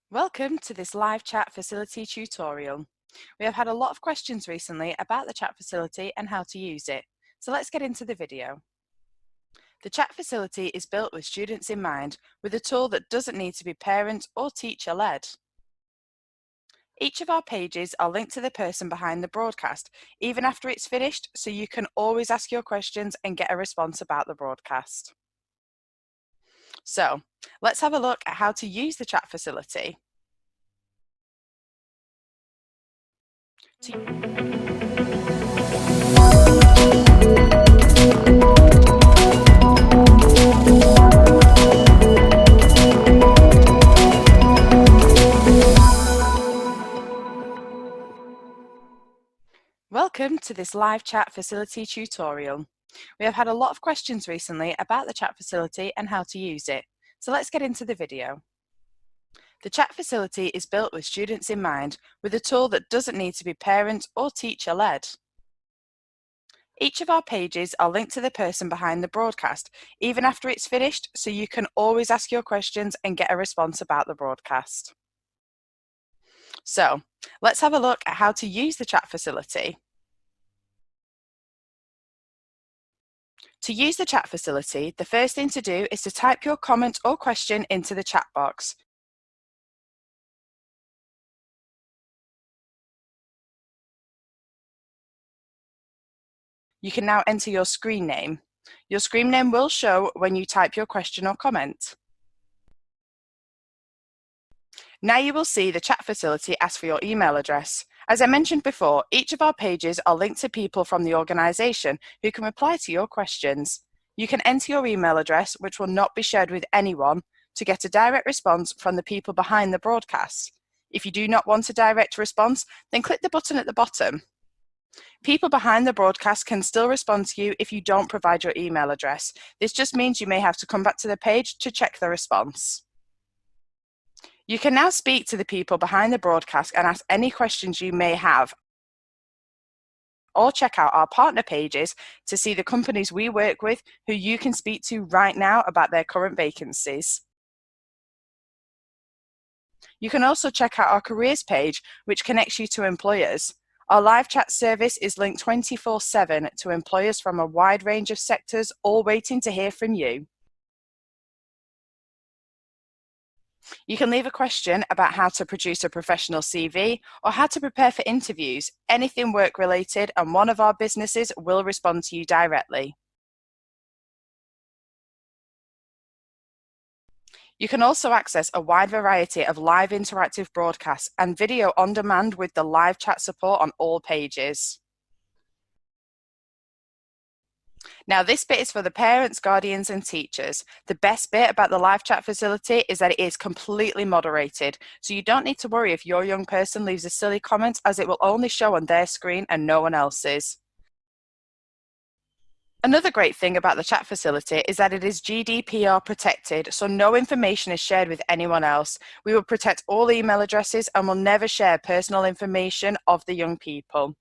Welcome to this live chat facility tutorial. We have had a lot of questions recently about the chat facility and how to use it, so let's get into the video. The chat facility is built with students in mind, with a tool that doesn't need to be parent or teacher led. Each of our pages are linked to the person behind the broadcast, even after it's finished, so you can always ask your questions and get a response about the broadcast. So, let's have a look at how to use the chat facility. Welcome to this live chat facility tutorial. We have had a lot of questions recently about the chat facility and how to use it, so let's get into the video. The chat facility is built with students in mind, with a tool that doesn't need to be parent or teacher led. Each of our pages are linked to the person behind the broadcast, even after it's finished, so you can always ask your questions and get a response about the broadcast. So, let's have a look at how to use the chat facility. To use the chat facility, the first thing to do is to type your comment or question into the chat box. You can now enter your screen name. Your screen name will show when you type your question or comment. Now you will see the chat facility ask for your email address. As I mentioned before, each of our pages are linked to people from the organisation who can reply to your questions. You can enter your email address, which will not be shared with anyone, to get a direct response from the people behind the broadcast. If you do not want a direct response, then click the button at the bottom. People behind the broadcast can still respond to you if you don't provide your email address. This just means you may have to come back to the page to check the response. You can now speak to the people behind the broadcast and ask any questions you may have, or check out our partner pages to see the companies we work with who you can speak to right now about their current vacancies. You can also check out our careers page, which connects you to employers. Our live chat service is linked 24/7 to employers from a wide range of sectors, all waiting to hear from you. You can leave a question about how to produce a professional CV or how to prepare for interviews, anything work related, and one of our businesses will respond to you directly. You can also access a wide variety of live interactive broadcasts and video on demand with the live chat support on all pages. Now this bit is for the parents, guardians and teachers. The best bit about the live chat facility is that it is completely moderated, so you don't need to worry if your young person leaves a silly comment, as it will only show on their screen and no one else's. Another great thing about the chat facility is that it is GDPR protected, so no information is shared with anyone else. We will protect all email addresses and will never share personal information of the young people.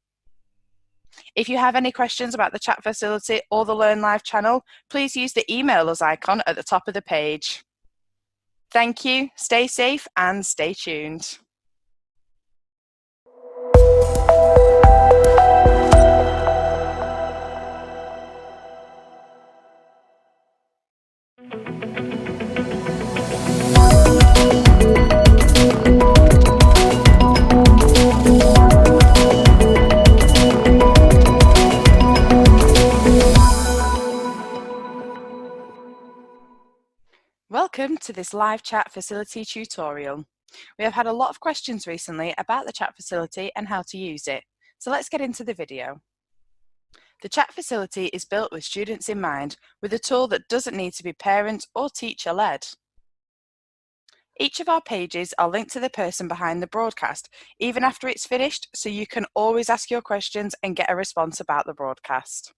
If you have any questions about the chat facility or the Learn Live channel, please use the email us icon at the top of the page. Thank you, stay safe and stay tuned. Welcome to this live chat facility tutorial. We have had a lot of questions recently about the chat facility and how to use it, so let's get into the video. The chat facility is built with students in mind, with a tool that doesn't need to be parent or teacher led. Each of our pages are linked to the person behind the broadcast, even after it's finished, so you can always ask your questions and get a response about the broadcast.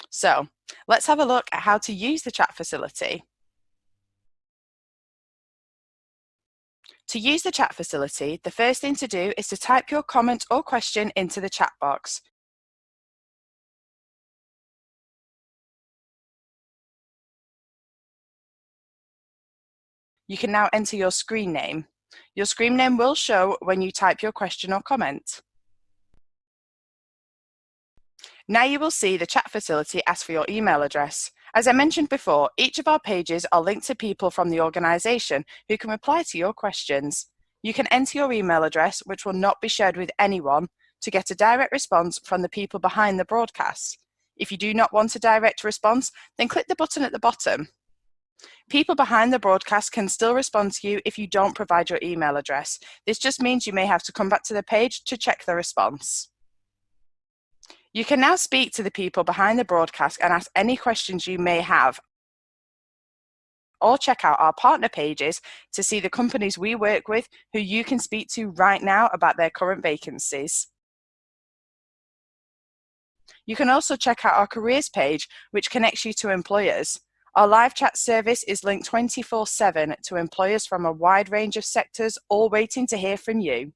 So, let's have a look at how to use the chat facility. To use the chat facility, the first thing to do is to type your comment or question into the chat box. You can now enter your screen name. Your screen name will show when you type your question or comment. Now you will see the chat facility ask for your email address. As I mentioned before, each of our pages are linked to people from the organisation who can reply to your questions. You can enter your email address, which will not be shared with anyone, to get a direct response from the people behind the broadcast. If you do not want a direct response, then click the button at the bottom. People behind the broadcast can still respond to you if you don't provide your email address. This just means you may have to come back to the page to check the response. You can now speak to the people behind the broadcast and ask any questions you may have, or check out our partner pages to see the companies we work with who you can speak to right now about their current vacancies. You can also check out our careers page, which connects you to employers. Our live chat service is linked 24/7 to employers from a wide range of sectors, all waiting to hear from you.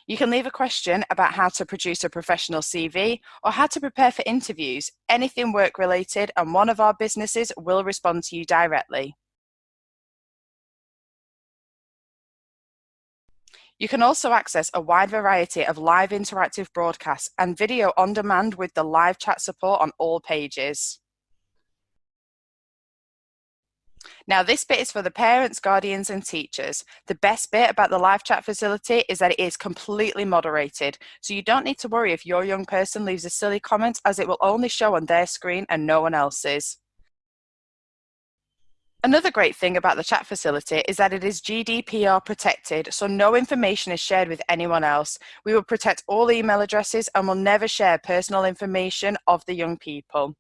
You can leave a question about how to produce a professional CV or how to prepare for interviews, anything work related, and one of our businesses will respond to you directly. You can also access a wide variety of live interactive broadcasts and video on demand with the live chat support on all pages. Now, this bit is for the parents, guardians, and teachers. The best bit about the live chat facility is that it is completely moderated, so you don't need to worry if your young person leaves a silly comment, as it will only show on their screen and no one else's. Another great thing about the chat facility is that it is GDPR protected, so no information is shared with anyone else. We will protect all email addresses and will never share personal information of the young people.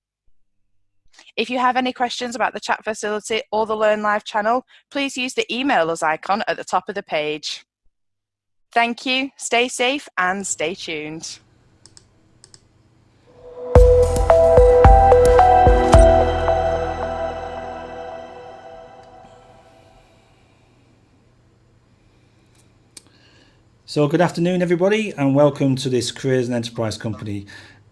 If you have any questions about the chat facility or the Learn Live channel, please use the email us icon at the top of the page. Thank you, stay safe and stay tuned. So good afternoon everybody, and welcome to this Careers and Enterprise Company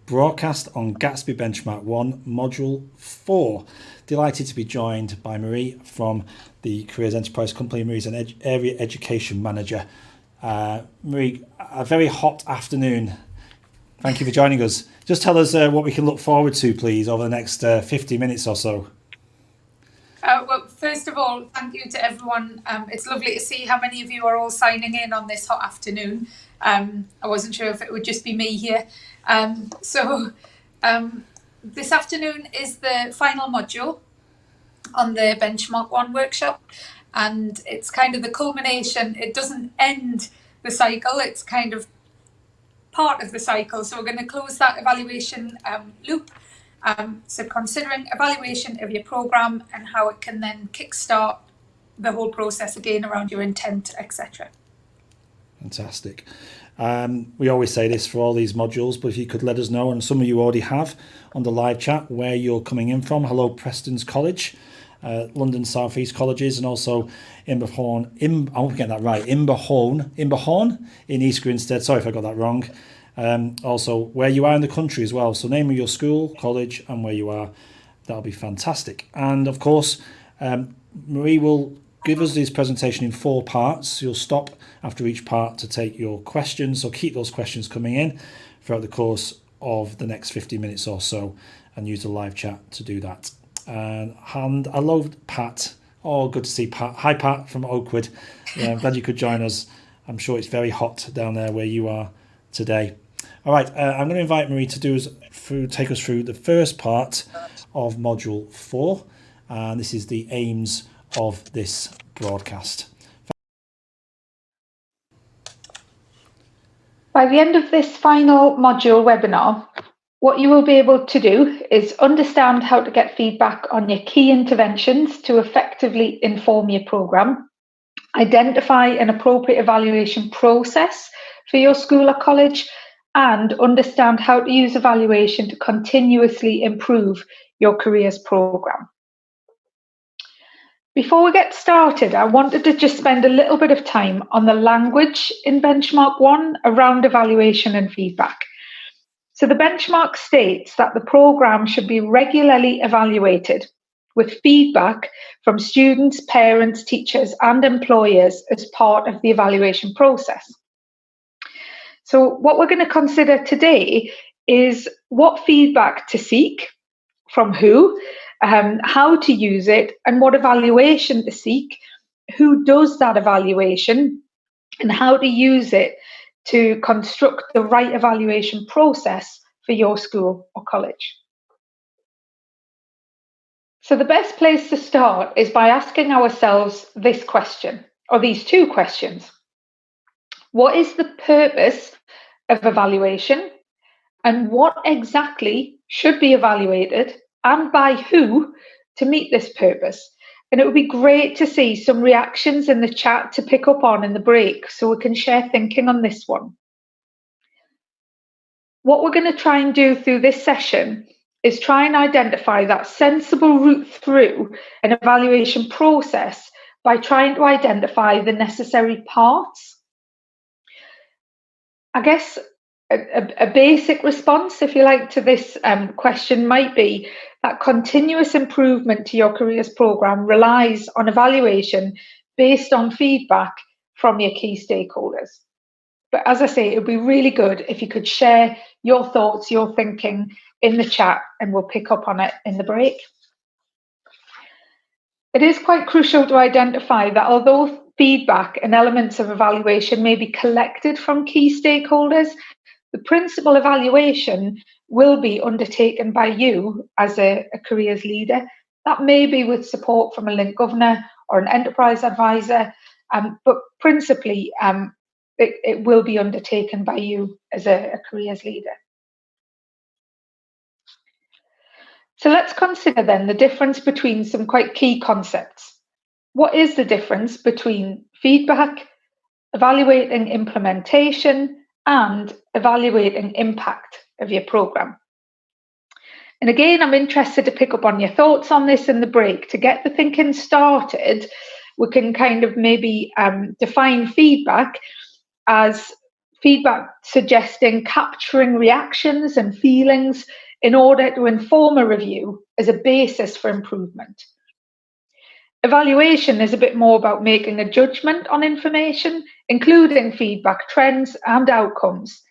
broadcast on Gatsby Benchmark 1 Module 4. Delighted to be joined by Marie from the Careers Enterprise Company. Marie's an Area Education Manager. Marie, a very hot afternoon. Thank you for joining us. Just tell us what we can look forward to, please, over the next 50 minutes or so. Well, first of all, thank you to everyone. It's lovely to see how many of you are all signing in on this hot afternoon. I wasn't sure if it would just be me here. This afternoon is the final module on the Benchmark 1 workshop, and it's kind of the culmination. It doesn't end the cycle, it's kind of part of the cycle. So we're going to close that evaluation loop. So considering evaluation of your programme and how it can then kickstart the whole process again around your intent, etc. Fantastic. We always say this for all these modules, but if you could let us know, and some of you already have on the live chat, where you're coming in from. Hello, Preston's College, London South East Colleges, and also Imberhorn, I'm getting that right, Imberhorn in East Grinstead. Sorry if I got that wrong. Also where you are in the country as well, so name of your school, college, and where you are. That'll be fantastic. And of course, Marie will give us this presentation in 4 parts. You'll stop after each part to take your questions, so keep those questions coming in throughout the course of the next 50 minutes or so, and use the live chat to do that. And I love Pat. Oh, good to see Pat. Hi Pat from Oakwood. I'm glad you could join us. I'm sure it's very hot down there where you are today. All right, I'm going to invite Marie to take us through the first part of Module 4, and this is the aims of this broadcast. By the end of this final module webinar, what you will be able to do is understand how to get feedback on your key interventions to effectively inform your programme, identify an appropriate evaluation process for your school or college, and understand how to use evaluation to continuously improve your careers programme. Before we get started, I wanted to just spend a little bit of time on the language in Benchmark 1 around evaluation and feedback. So the benchmark states that the programme should be regularly evaluated with feedback from students, parents, teachers and employers as part of the evaluation process. So what we're going to consider today is what feedback to seek, from who, how to use it, and what evaluation to seek, who does that evaluation, and how to use it to construct the right evaluation process for your school or college. So the best place to start is by asking ourselves this question, or these two questions. What is the purpose of evaluation, and what exactly should be evaluated and by who to meet this purpose? And it would be great to see some reactions in the chat to pick up on in the break so we can share thinking on this one. What we're going to try and do through this session is try and identify that sensible route through an evaluation process by trying to identify the necessary parts. I guess a basic response, if you like, to this question might be that continuous improvement to your careers programme relies on evaluation based on feedback from your key stakeholders. But as I say, it would be really good if you could share your thoughts, your thinking in the chat, and we'll pick up on it in the break. It is quite crucial to identify that although feedback and elements of evaluation may be collected from key stakeholders, the principal evaluation will be undertaken by you as a careers leader. That may be with support from a link governor or an enterprise advisor, but principally it will be undertaken by you as a careers leader. So let's consider then the difference between some quite key concepts. What is the difference between feedback, evaluating implementation, and evaluating impact of your programme? And again, I'm interested to pick up on your thoughts on this in the break. To get the thinking started, we can kind of maybe define feedback as feedback suggesting capturing reactions and feelings in order to inform a review as a basis for improvement. Evaluation is a bit more about making a judgment on information, including feedback trends and outcomes.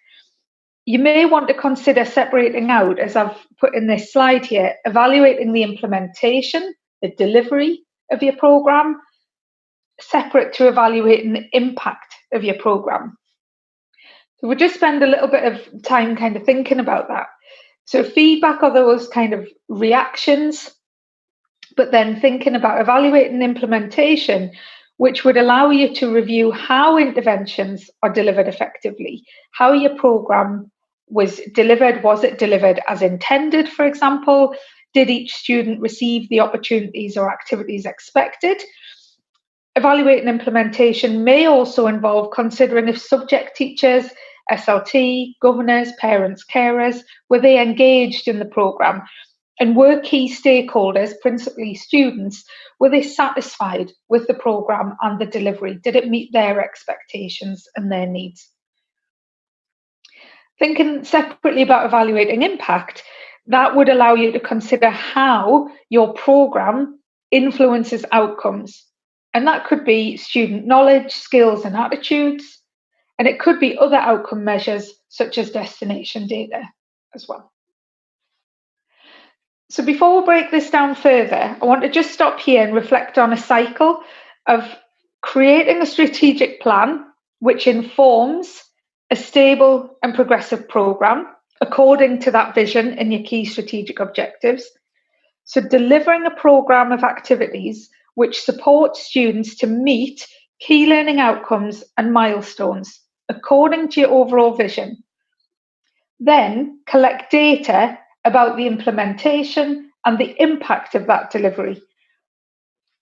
You may want to consider separating out, as I've put in this slide here, evaluating the implementation, the delivery of your programme, separate to evaluating the impact of your programme. So we'll just spend a little bit of time kind of thinking about that. So feedback are those kind of reactions, but then thinking about evaluating implementation, which would allow you to review how interventions are delivered effectively, how your programme was delivered. Was it delivered as intended, for example? Did each student receive the opportunities or activities expected? Evaluating implementation may also involve considering if subject teachers, SLT, governors, parents, carers, were they engaged in the programme? And were key stakeholders, principally students, were they satisfied with the programme and the delivery? Did it meet their expectations and their needs? Thinking separately about evaluating impact, that would allow you to consider how your programme influences outcomes. And that could be student knowledge, skills and attitudes. And it could be other outcome measures such as destination data as well. So before we break this down further, I want to just stop here and reflect on a cycle of creating a strategic plan which informs a stable and progressive programme according to that vision and your key strategic objectives. So delivering a programme of activities which support students to meet key learning outcomes and milestones according to your overall vision. Then collect data about the implementation and the impact of that delivery.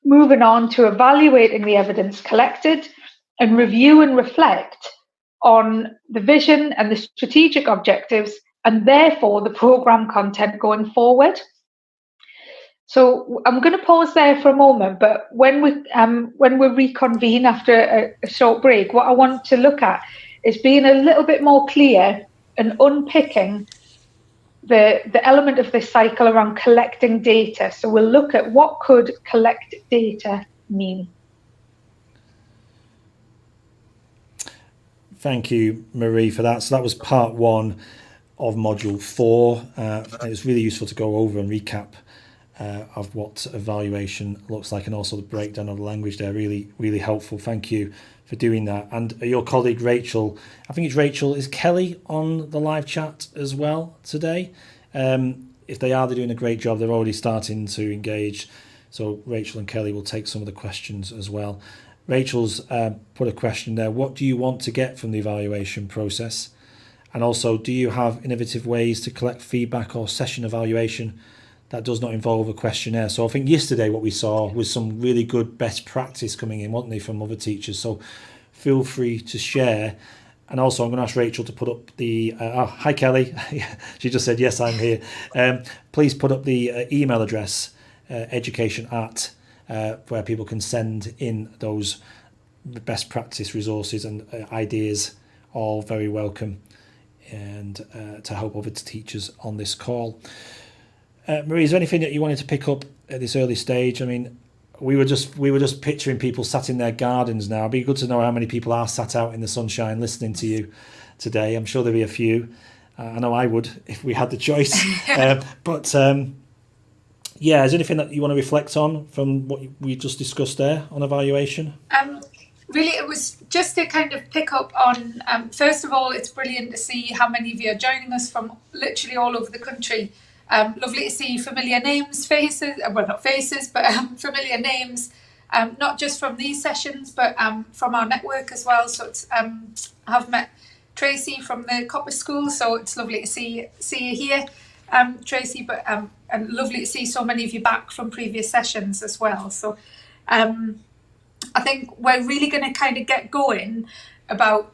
Moving on to evaluating the evidence collected and review and reflect on the vision and the strategic objectives and therefore the programme content going forward. So I'm going to pause there for a moment, but when we reconvene after a short break, what I want to look at is being a little bit more clear and unpicking the element of this cycle around collecting data. So we'll look at what could collect data mean. Thank you, Marie, for that. So that was part 1 of module 4. It was really useful to go over and recap of what evaluation looks like, and also the breakdown of the language there. Really, really helpful. Thank you for doing that. And your colleague Rachel, I think it's Rachel, is Kelly on the live chat as well today? If they are, they're doing a great job. They're already starting to engage. So Rachel and Kelly will take some of the questions as well. Rachel's put a question there. What do you want to get from the evaluation process? And also, do you have innovative ways to collect feedback or session evaluation that does not involve a questionnaire? So I think yesterday what we saw was some really good best practice coming in, wasn't they, from other teachers? So feel free to share. And also I'm going to ask Rachel to put up the, hi Kelly, she just said, yes, I'm here. Please put up the email address, education at, where people can send in those best practice resources and ideas, all very welcome, and to help other teachers on this call. Marie, is there anything that you wanted to pick up at this early stage? I mean, we were just picturing people sat in their gardens now. It'd be good to know how many people are sat out in the sunshine listening to you today. I'm sure there'll be a few. I know I would if we had the choice. Yeah, is there anything that you want to reflect on from what we just discussed there on evaluation? Really, it was just to kind of pick up on, first of all, it's brilliant to see how many of you are joining us from literally all over the country. Lovely to see familiar names, faces, well, not faces, but familiar names, not just from these sessions, but from our network as well. So it's, I've met Tracy from the Copper School, so it's lovely to see you here, Tracy, but and lovely to see so many of you back from previous sessions as well. So I think we're really going to kind of get going about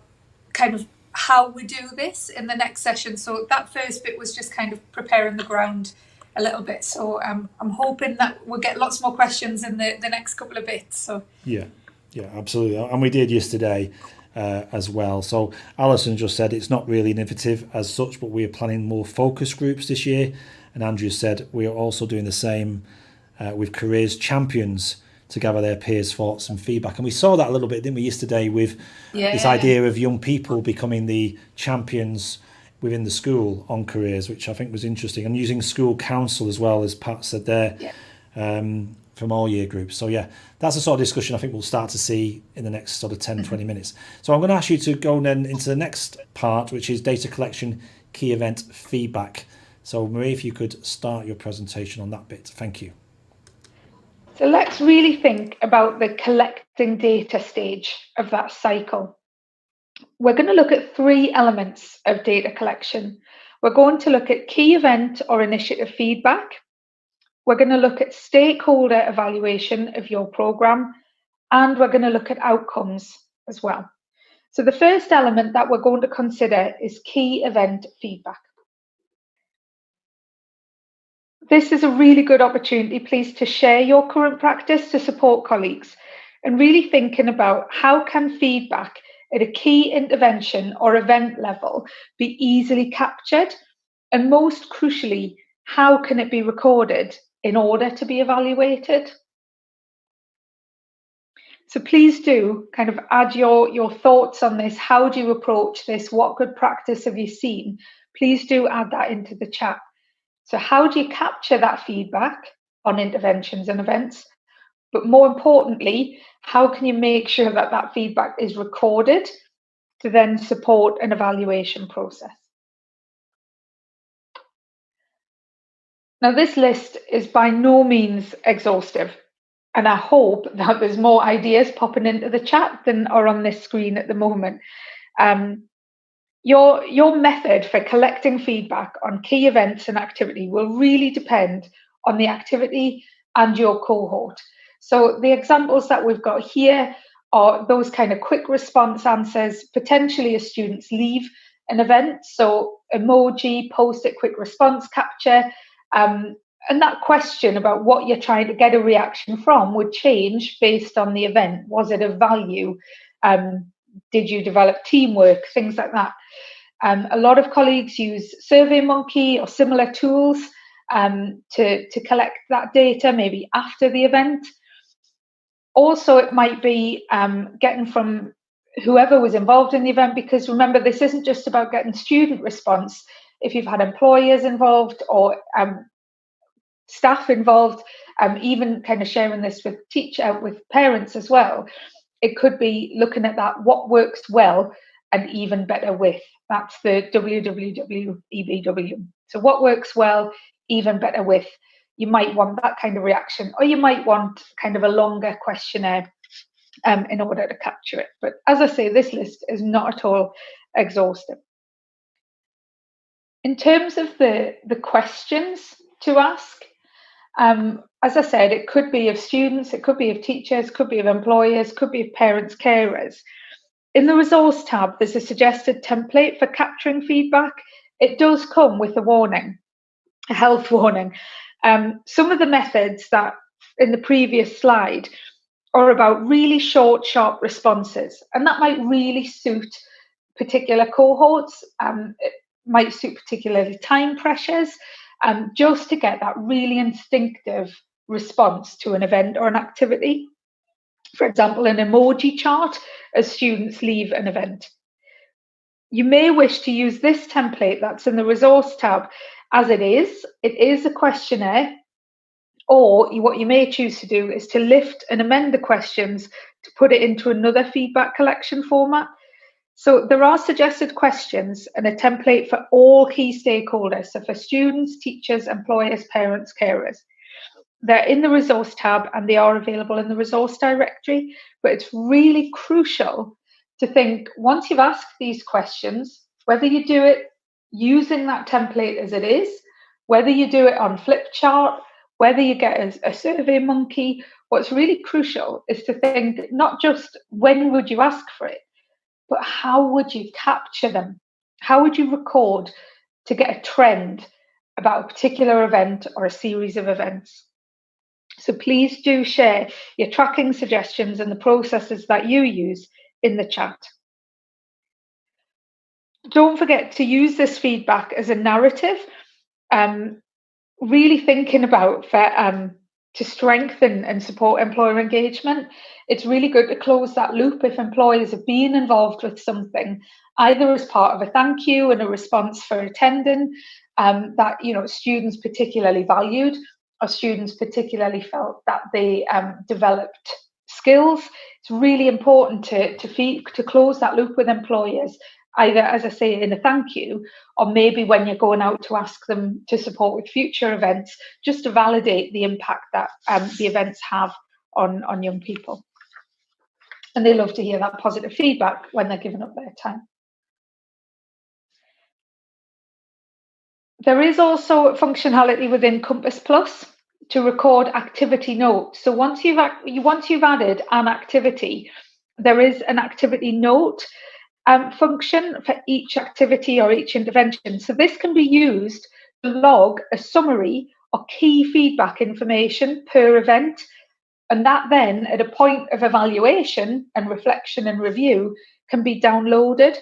kind of how we do this in the next session. So that first bit was just kind of preparing the ground a little bit. So I'm hoping that we'll get lots more questions in the next couple of bits. So yeah, absolutely. And we did yesterday as well. So Alison just said it's not really innovative as such, but we are planning more focus groups this year. And Andrew said we are also doing the same with careers champions to gather their peers' thoughts and feedback. And we saw that a little bit, didn't we, yesterday with this idea of young people becoming the champions within the school on careers, which I think was interesting, and using school council as well, as Pat said there, from all year groups. So yeah, that's the sort of discussion I think we'll start to see in the next sort of 10, 20 minutes. So I'm going to ask you to go then into the next part, which is data collection, key event feedback. So Marie, if you could start your presentation on that bit. Thank you. So let's really think about the collecting data stage of that cycle. We're going to look at 3 elements of data collection. We're going to look at key event or initiative feedback. We're going to look at stakeholder evaluation of your programme, and we're going to look at outcomes as well. So the first element that we're going to consider is key event feedback. This is a really good opportunity, please, to share your current practice to support colleagues, and really thinking about how can feedback at a key intervention or event level be easily captured, and most crucially, how can it be recorded in order to be evaluated? So please do kind of add your thoughts on this. How do you approach this? What good practice have you seen? Please do add that into the chat. So how do you capture that feedback on interventions and events? But more importantly, how can you make sure that that feedback is recorded to then support an evaluation process? Now, this list is by no means exhaustive, and I hope that there's more ideas popping into the chat than are on this screen at the moment. Your method for collecting feedback on key events and activity will really depend on the activity and your cohort. So the examples that we've got here are those kind of quick response answers, potentially as students leave an event. So emoji, post-it quick response capture, And that question about what you're trying to get a reaction from would change based on the event. Was it of value? Did you develop teamwork? Things like that. A lot of colleagues use SurveyMonkey or similar tools to collect that data, maybe after the event. Also, it might be getting from whoever was involved in the event, because remember, this isn't just about getting student response. If you've had employers involved or staff involved, even kind of sharing this with with parents as well, it could be looking at that, what works well and even better with. That's the WWWEBW. So what works well, even better with. You might want that kind of reaction, or you might want kind of a longer questionnaire in order to capture it. But as I say, this list is not at all exhaustive. In terms of the questions to ask, as I said, it could be of students, it could be of teachers, could be of employers, could be of parents, carers. In the resource tab, there's a suggested template for capturing feedback. It does come with a warning, a health warning. Some of the methods that in the previous slide are about really short, sharp responses, and that might really suit particular cohorts. It might suit particularly time pressures, just to get that really instinctive response to an event or an activity. For example, an emoji chart as students leave an event. You may wish to use this template that's in the resource tab as it is. It is a questionnaire, or what you may choose to do is to lift and amend the questions to put it into another feedback collection format. So there are suggested questions and a template for all key stakeholders, so for students, teachers, employers, parents, carers. They're in the resource tab and they are available in the resource directory, but it's really crucial to think, once you've asked these questions, whether you do it using that template as it is, whether you do it on Flipchart, whether you get a SurveyMonkey, what's really crucial is to think not just when would you ask for it, but how would you capture them? How would you record to get a trend about a particular event or a series of events? So please do share your tracking suggestions and the processes that you use in the chat. Don't forget to use this feedback as a narrative, really thinking about to strengthen and support employer engagement. It's really good to close that loop if employers have been involved with something, either as part of a thank you and a response for attending, that students particularly valued, or students particularly felt that they developed skills. It's really important to close that loop with employers, either, as I say, in a thank you, or maybe when you're going out to ask them to support with future events, just to validate the impact that the events have on young people. And they love to hear that positive feedback when they're giving up their time. There is also a functionality within Compass Plus to record activity notes. So once you've added an activity, there is an activity note function for each activity or each intervention. So this can be used to log a summary or key feedback information per event, and that then at a point of evaluation and reflection and review can be downloaded.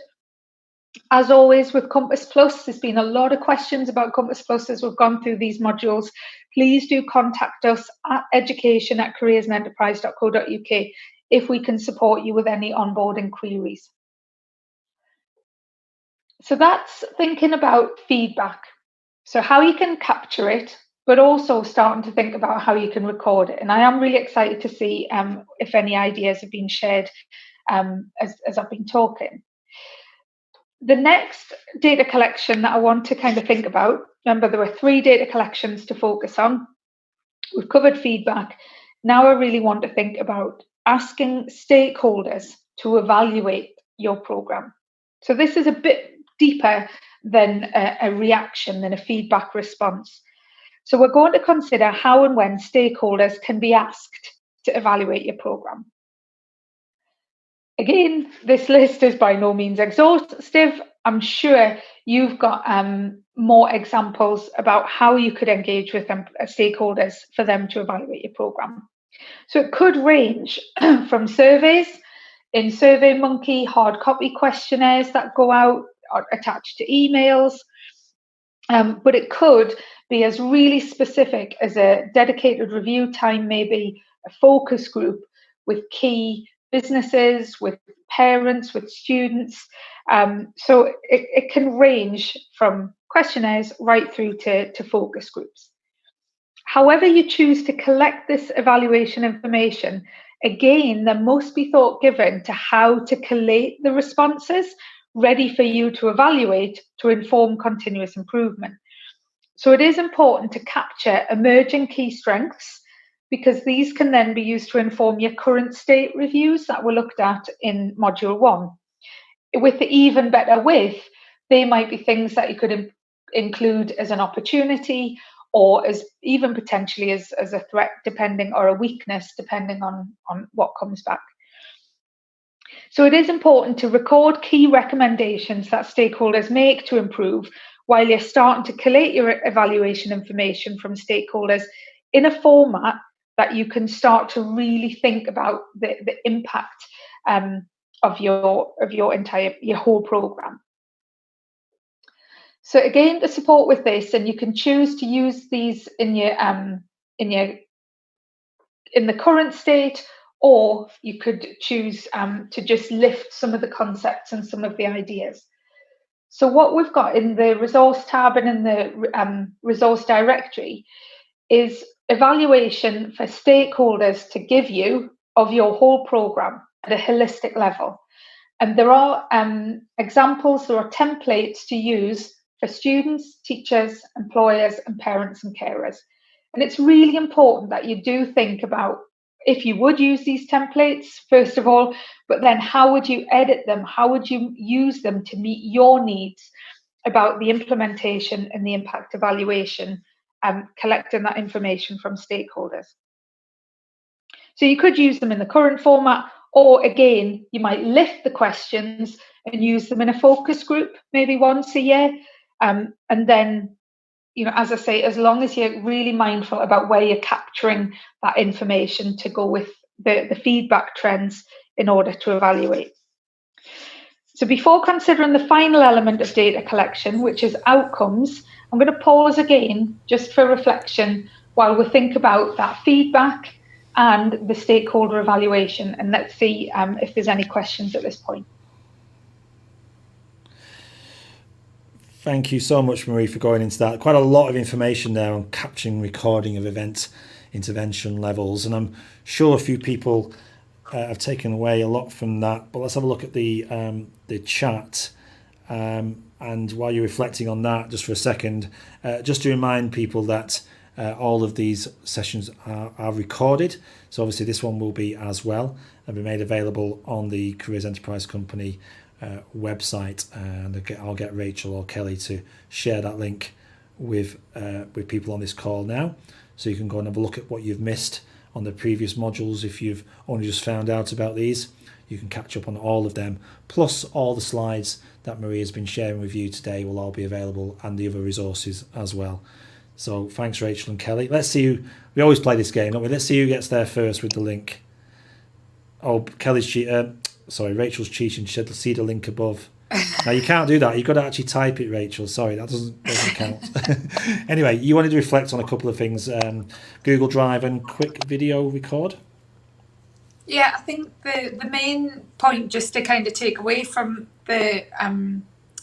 As always with Compass Plus, there's been a lot of questions about Compass Plus as we've gone through these modules. Please do contact us at education@careersанdenterprise.co.uk if we can support you with any onboarding queries. So that's thinking about feedback. So how you can capture it, but also starting to think about how you can record it. And I am really excited to see if any ideas have been shared as I've been talking. The next data collection that I want to kind of think about, remember there were 3 data collections to focus on. We've covered feedback. Now I really want to think about asking stakeholders to evaluate your programme. So this is a bit deeper than a reaction, than a feedback response. So we're going to consider how and when stakeholders can be asked to evaluate your programme. Again, this list is by no means exhaustive. I'm sure you've got more examples about how you could engage with them, stakeholders for them to evaluate your programme. So it could range from surveys in SurveyMonkey, hard copy questionnaires that go out or attached to emails, but it could be as really specific as a dedicated review time, maybe a focus group with key businesses, with parents, with students. So it can range from questionnaires right through to focus groups. However you choose to collect this evaluation information, again, there must be thought given to how to collate the responses ready for you to evaluate to inform continuous improvement. So it is important to capture emerging key strengths, because these can then be used to inform your current state reviews that were looked at in Module 1. With the even better with, they might be things that you could include as an opportunity, or as even potentially as a threat, depending, or a weakness, depending on what comes back. So it is important to record key recommendations that stakeholders make to improve while you're starting to collate your evaluation information from stakeholders in a format that you can start to really think about the impact of your whole programme. So again, the support with this, and you can choose to use these in the current state, or you could choose to just lift some of the concepts and some of the ideas. So what we've got in the resource tab and in the resource directory is evaluation for stakeholders to give you of your whole programme at a holistic level. And there are examples, there are templates to use for students, teachers, employers, and parents and carers. And it's really important that you do think about if you would use these templates, first of all, but then how would you edit them? How would you use them to meet your needs about the implementation and the impact evaluation, collecting that information from stakeholders? So you could use them in the current format, or again, you might lift the questions and use them in a focus group, maybe once a year. And then, as I say, as long as you're really mindful about where you're capturing that information to go with the feedback trends in order to evaluate. So before considering the final element of data collection, which is outcomes, I'm going to pause again just for reflection while we think about that feedback and the stakeholder evaluation. And let's see if there's any questions at this point. Thank you so much, Marie, for going into that. Quite a lot of information there on capturing, recording of event intervention levels. And I'm sure a few people have taken away a lot from that. But let's have a look at the chat. And while you're reflecting on that, just for a second, just to remind people that all of these sessions are recorded. So obviously this one will be as well, and be made available on the Careers Enterprise Company website, and I'll get Rachel or Kelly to share that link with people on this call now, so you can go and have a look at what you've missed on the previous modules. If you've only just found out about these, you can catch up on all of them, plus all the slides that Marie has been sharing with you today will all be available, and the other resources as well. So thanks, Rachel and Kelly. Let's see who, we always play this game, don't we? Let's see who gets there first with the link. Oh, Rachel's cheating. She said, see the link above. Now you can't do that. You've got to actually type it, Rachel. Sorry, that doesn't count. Anyway, you wanted to reflect on a couple of things. Google Drive and quick video record. Yeah, I think the main point, just to kind of take away from the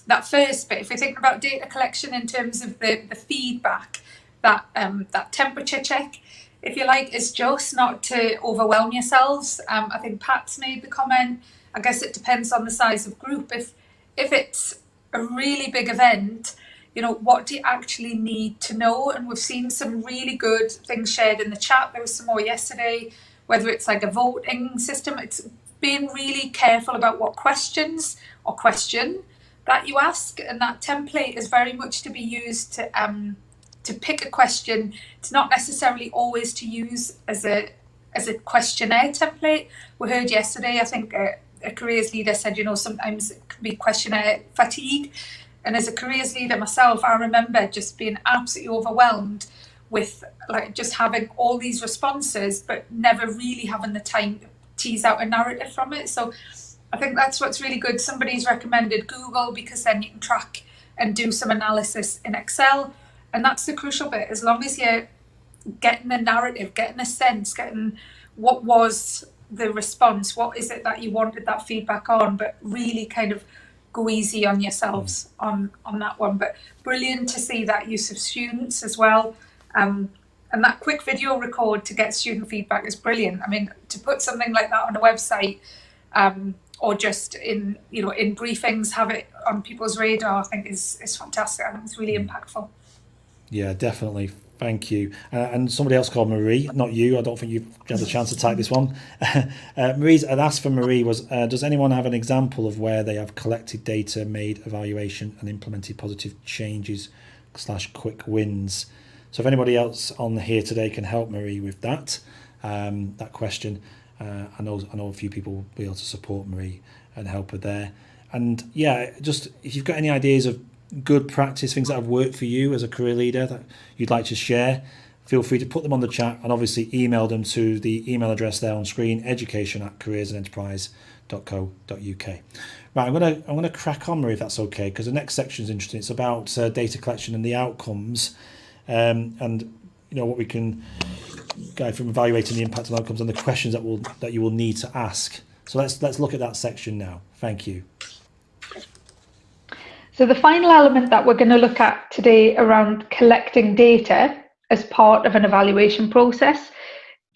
that first bit, if we're thinking about data collection in terms of the feedback, that temperature check, if you like, is just not to overwhelm yourselves. I think Pat's made the comment, I guess it depends on the size of group. If it's a really big event, what do you actually need to know? And we've seen some really good things shared in the chat. There was some more yesterday, whether it's like a voting system. It's being really careful about what questions or question that you ask. And that template is very much to be used to pick a question. It's not necessarily always to use as a questionnaire template. We heard yesterday, I think a careers leader said, sometimes it can be questionnaire fatigue. And as a careers leader myself, I remember just being absolutely overwhelmed with like just having all these responses, but never really having the time to tease out a narrative from it. So I think that's what's really good. Somebody's recommended Google, because then you can track and do some analysis in Excel. And that's the crucial bit. As long as you're getting the narrative, getting a sense, getting what was the response, what is it that you wanted that feedback on, but really kind of go easy on yourselves on that one. But brilliant to see that use of students as well. And that quick video record to get student feedback is brilliant. I mean, to put something like that on a website, or just in briefings, have it on people's radar, I think is fantastic. I think it's really impactful. Yeah, definitely. Thank you. And somebody else called Marie, not you. I don't think you've had the chance to type this one. I'd asked for Marie was, does anyone have an example of where they have collected data, made evaluation and implemented positive changes / quick wins? So if anybody else on here today can help Marie with that question, I know a few people will be able to support Marie and help her there. And yeah, just if you've got any ideas of good practice, things that have worked for you as a career leader that you'd like to share, feel free to put them on the chat, and obviously email them to the email address there on screen, education@careersandenterprise.co.uk. Right, I'm gonna crack on, Marie, if that's okay, because the next section is interesting. It's about data collection and the outcomes, and what we can go from evaluating the impact and outcomes and the questions that you will need to ask. So let's look at that section now. Thank you. So the final element that we're going to look at today around collecting data as part of an evaluation process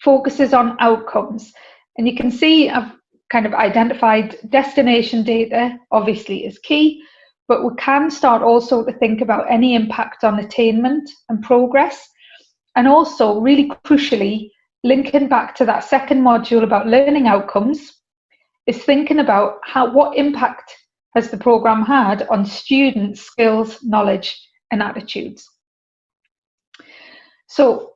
focuses on outcomes. And you can see I've kind of identified destination data obviously is key, but we can start also to think about any impact on attainment and progress. And also really crucially, linking back to that second module about learning outcomes, is thinking about what impact has the programme had on students' skills, knowledge and attitudes. So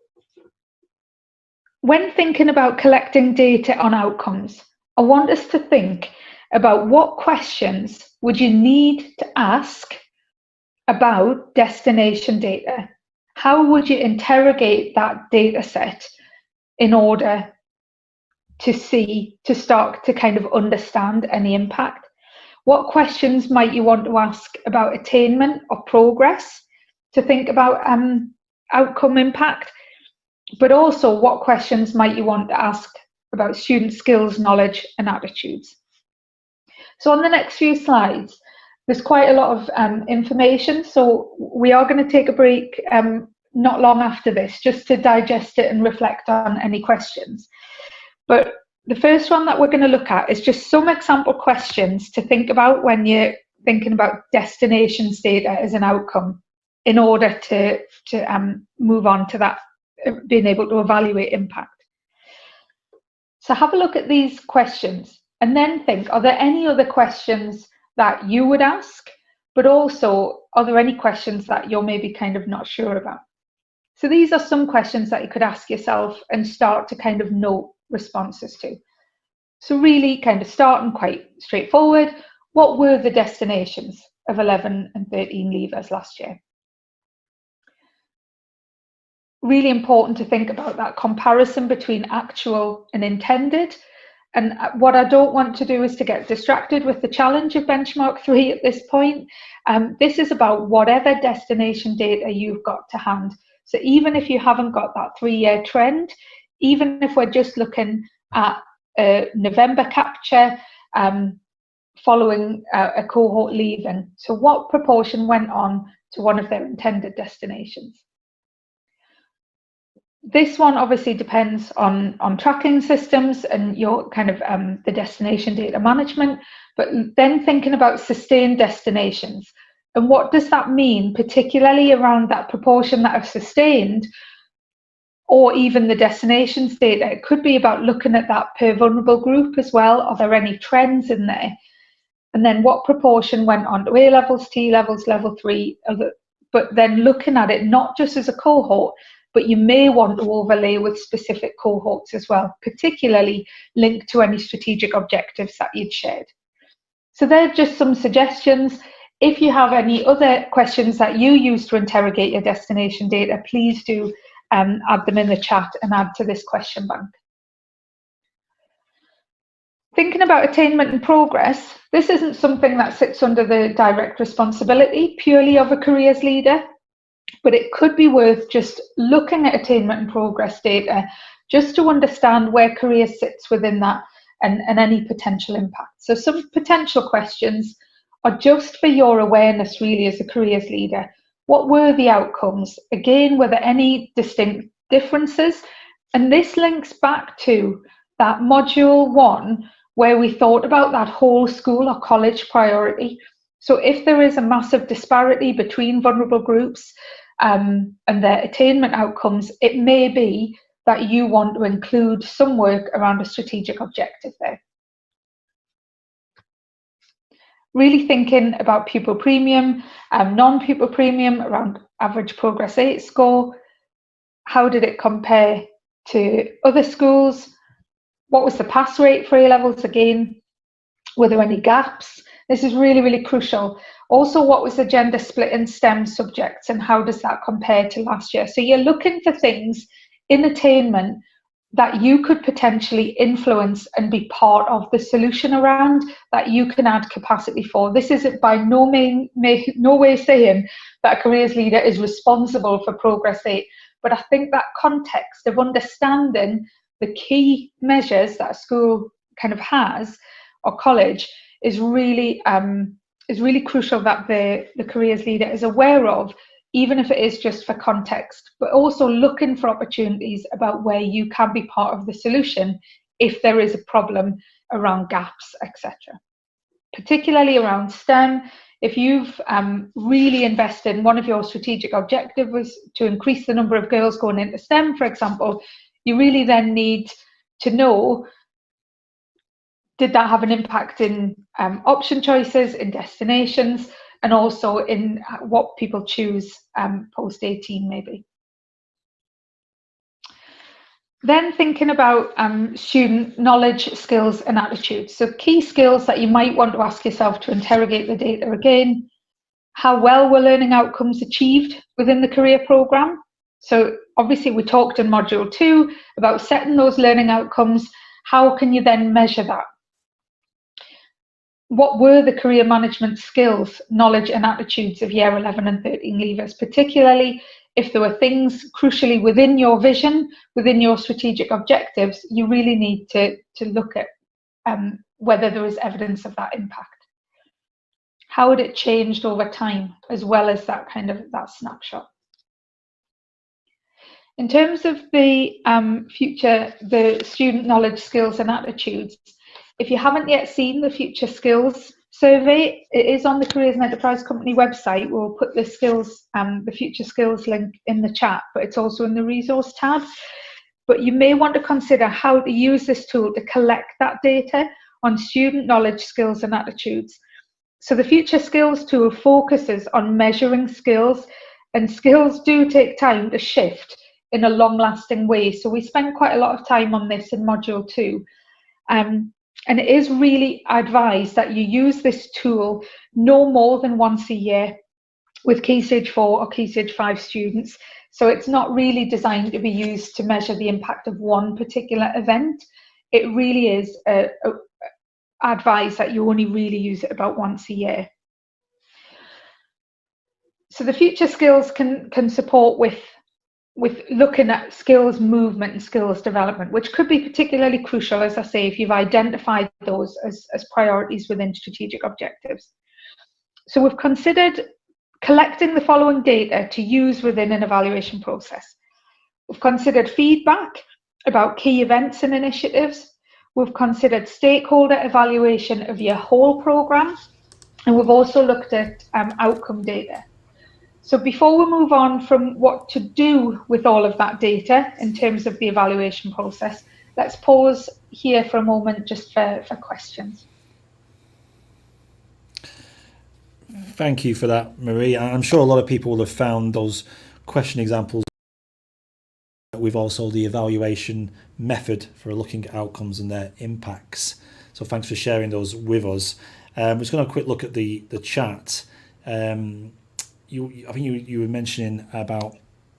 when thinking about collecting data on outcomes, I want us to think about what questions would you need to ask about destination data. How would you interrogate that data set in order to start to kind of understand any impact? What questions might you want to ask about attainment or progress to think about outcome impact? But also, what questions might you want to ask about student skills, knowledge and attitudes? So on the next few slides, there's quite a lot of information. So we are going to take a break not long after this, just to digest it and reflect on any questions. But the first one that we're going to look at is just some example questions to think about when you're thinking about destinations data as an outcome in order to move on to that, being able to evaluate impact. So have a look at these questions and then think, are there any other questions that you would ask? But also, are there any questions that you're maybe kind of not sure about? So these are some questions that you could ask yourself and start to kind of note responses to. So really kind of starting quite straightforward. What were the destinations of 11 and 13 leavers last year? Really important to think about that comparison between actual and intended. And what I don't want to do is to get distracted with the challenge of benchmark 3 at this point. This is about whatever destination data you've got to hand. So even if you haven't got that 3-year trend, even if we're just looking at November capture following a cohort leaving, so what proportion went on to one of their intended destinations? This one obviously depends on tracking systems and your kind of the destination data management, but then thinking about sustained destinations. And what does that mean, particularly around that proportion that have sustained, or even the destinations data? It could be about looking at that per vulnerable group as well. Are there any trends in there? And then what proportion went on to A levels, T levels, level 3, but then looking at it not just as a cohort, but you may want to overlay with specific cohorts as well, particularly linked to any strategic objectives that you'd shared. So they're just some suggestions. If you have any other questions that you use to interrogate your destination data, please do add them in the chat and add to this question bank. Thinking about attainment and progress, this isn't something that sits under the direct responsibility purely of a careers leader, but it could be worth just looking at attainment and progress data just to understand where careers sits within that and any potential impact. So some potential questions are just for your awareness really as a careers leader. What were the outcomes? Again, were there any distinct differences? And this links back to that module 1 where we thought about that whole school or college priority. So if there is a massive disparity between vulnerable groups and their attainment outcomes, it may be that you want to include some work around a strategic objective there. Really thinking about pupil premium, non-pupil premium, around average progress 8 score. How did it compare to other schools? What was the pass rate for A-levels again? Were there any gaps? This is really, really crucial. Also, what was the gender split in STEM subjects and how does that compare to last year? So you're looking for things in attainment that you could potentially influence and be part of the solution around, that you can add capacity for. This is by no way saying that a careers leader is responsible for Progress 8, but I think that context of understanding the key measures that a school kind of has or college is really crucial that the careers leader is aware of, even if it is just for context, but also looking for opportunities about where you can be part of the solution if there is a problem around gaps, etc. Particularly around STEM, if you've really invested in one of your strategic objectives was to increase the number of girls going into STEM, for example, you really then need to know, did that have an impact in option choices, in destinations, and also in what people choose post-18 maybe. Then thinking about student knowledge, skills and attitudes. So key skills that you might want to ask yourself to interrogate the data again. How well were learning outcomes achieved within the career programme? So obviously we talked in module 2 about setting those learning outcomes. How can you then measure that? What were the career management skills, knowledge and attitudes of year 11 and 13 leavers, particularly if there were things crucially within your vision, within your strategic objectives, you really need to look at whether there is evidence of that impact. How had it changed over time, as well as that snapshot? In terms of the future, the student knowledge, skills and attitudes, if you haven't yet seen the Future Skills survey, it is on the Careers and Enterprise Company website. We'll put the skills, the Future Skills link in the chat, but it's also in the resource tab. But you may want to consider how to use this tool to collect that data on student knowledge, skills and attitudes. So the Future Skills tool focuses on measuring skills, and skills do take time to shift in a long-lasting way. So we spent quite a lot of time on this in module 2. And it is really advised that you use this tool no more than once a year with Key Stage 4 or Key Stage 5 students. So it's not really designed to be used to measure the impact of one particular event. It really is advised that you only really use it about once a year. So the Future Skills can support with looking at skills movement and skills development, which could be particularly crucial, as I say, if you've identified those as priorities within strategic objectives. So we've considered collecting the following data to use within an evaluation process. We've considered feedback about key events and initiatives. We've considered stakeholder evaluation of your whole programme, and we've also looked at outcome data. So before we move on from what to do with all of that data in terms of the evaluation process, let's pause here for a moment just for questions. Thank you for that, Marie. I'm sure a lot of people will have found those question examples with also the evaluation method for looking at outcomes and their impacts. So thanks for sharing those with us. We're just going to have a quick look at the chat. I think you were mentioning about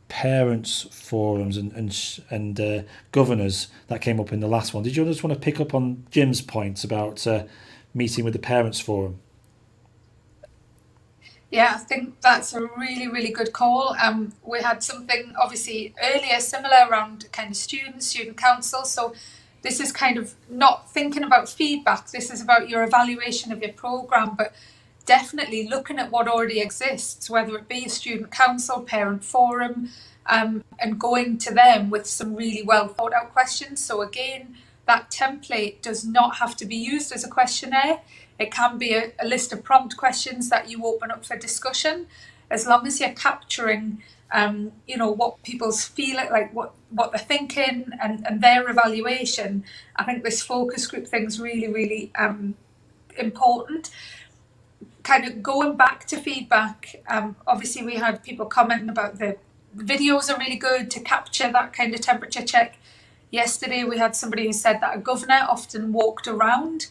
parents forums and governors that came up in the last one. Did you just want to pick up on Jim's points about meeting with the parents forum? Yeah, I think that's a really, really good call. We had something obviously earlier similar around kind of student council. So this is kind of not thinking about feedback. This is about your evaluation of your programme, but definitely looking at what already exists, whether it be a student council, parent forum, and going to them with some really well thought out questions. So again, that template does not have to be used as a questionnaire. It can be a list of prompt questions that you open up for discussion, as long as you're capturing, what people's feeling, like what they're thinking and their evaluation. I think this focus group thing's really, really important. Kind of going back to feedback, obviously we had people commenting about the videos are really good to capture that kind of temperature check. Yesterday we had somebody who said that a governor often walked around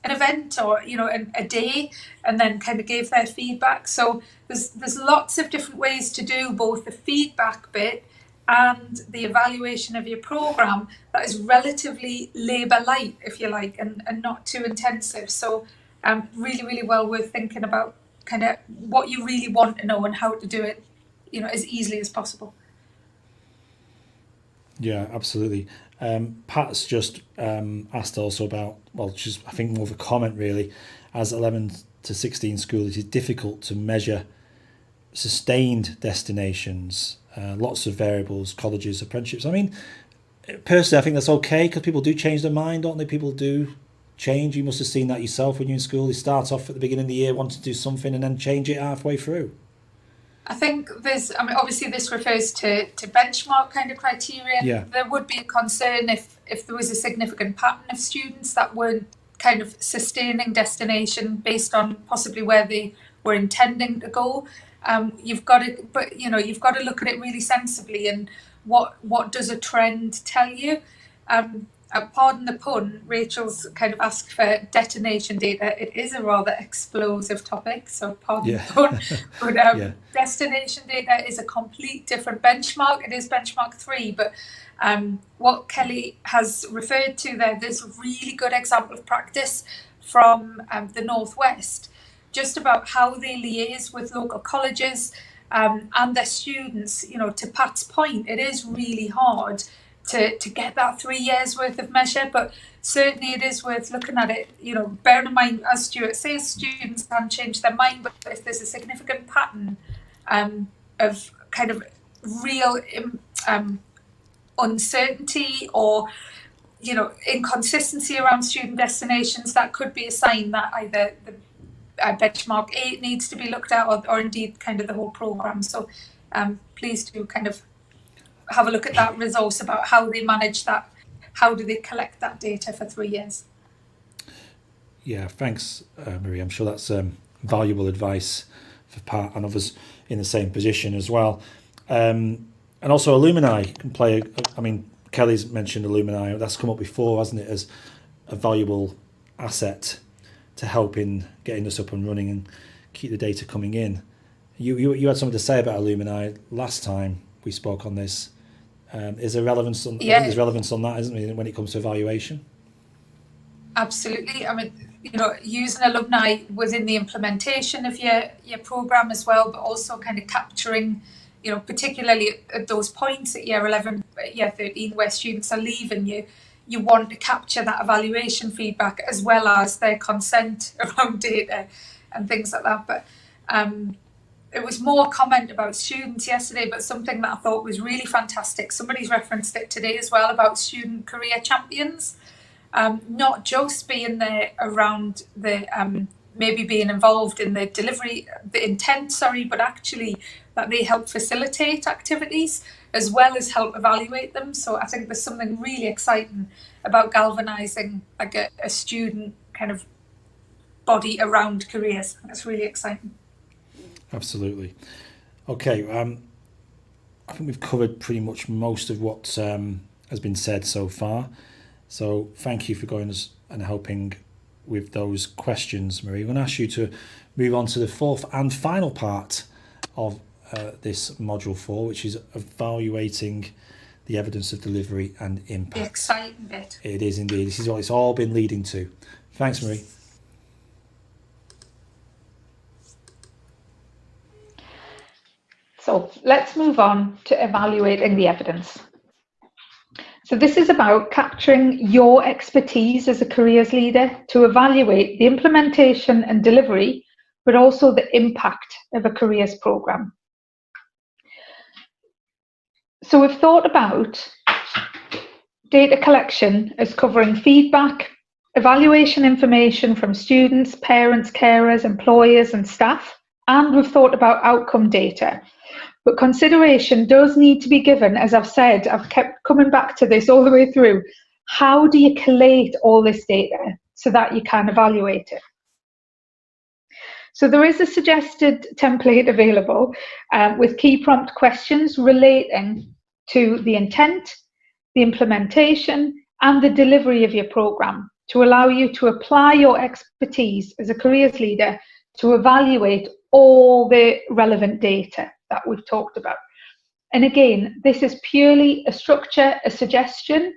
an event or a day and then kind of gave their feedback. So there's lots of different ways to do both the feedback bit and the evaluation of your programme that is relatively labour light, if you like, and not too intensive. So really, really well worth thinking about kind of what you really want to know and how to do it, as easily as possible. Yeah, absolutely. Pat's just asked also about, just I think more of a comment really, as 11 to 16 school, it is difficult to measure sustained destinations, lots of variables, colleges, apprenticeships. I mean, personally, I think that's okay because people do change their mind, don't they? People do change. You must have seen that yourself when you're in school. You start off at the beginning of the year wanting to do something and then change it halfway through. I think obviously this refers to benchmark kind of criteria. Yeah. There would be a concern if there was a significant pattern of students that weren't kind of sustaining destination based on possibly where they were intending to go. You've got to look at it really sensibly and what does a trend tell you? Pardon the pun, Rachel's kind of asked for detonation data. It is a rather explosive topic, so pardon the pun. But destination data is a complete different benchmark. It is benchmark 3, but what Kelly has referred to there's a really good example of practice from the Northwest, just about how they liaise with local colleges and their students. To Pat's point, it is really hard to get that 3 years worth of measure, but certainly it is worth looking at it. Bearing in mind, as Stuart says, students can change their mind, but if there's a significant pattern of kind of real uncertainty or inconsistency around student destinations, that could be a sign that either the benchmark 8 needs to be looked at or indeed kind of the whole programme. So please do kind of have a look at that resource about how they manage that. How do they collect that data for 3 years? Yeah, thanks, Marie. I'm sure that's valuable advice for Pat and others in the same position as well. And also alumni can play, Kelly's mentioned alumni. That's come up before, hasn't it, as a valuable asset to help in getting us up and running and keep the data coming in. You had something to say about alumni last time we spoke on this. Is there relevance on? Yeah. I think there's relevance on that, isn't there, when it comes to evaluation? Absolutely. Using alumni within the implementation of your programme as well, but also kind of capturing, particularly at those points at year 11, year 13, where students are leaving you want to capture that evaluation feedback as well as their consent around data and things like that. But it was more comment about students yesterday, but something that I thought was really fantastic. Somebody's referenced it today as well about student career champions. Not just being there around the maybe being involved in the delivery, the intent, but actually that they help facilitate activities as well as help evaluate them. So I think there's something really exciting about galvanising like a student kind of body around careers. That's really exciting. Absolutely. Okay, I think we've covered pretty much most of what has been said so far. So thank you for going and helping with those questions, Marie. I'm going to ask you to move on to the fourth and final part of this module 4, which is evaluating the evidence of delivery and impact. The exciting bit. It is indeed. This is what it's all been leading to. Thanks, Marie. So let's move on to evaluating the evidence. So this is about capturing your expertise as a careers leader to evaluate the implementation and delivery, but also the impact of a careers programme. So we've thought about data collection as covering feedback, evaluation information from students, parents, carers, employers and staff, and we've thought about outcome data. But consideration does need to be given, as I've said, I've kept coming back to this all the way through. How do you collate all this data so that you can evaluate it? So there is a suggested template available with key prompt questions relating to the intent, the implementation, and the delivery of your programme to allow you to apply your expertise as a careers leader to evaluate all the relevant data that we've talked about. And again, this is purely a structure, a suggestion.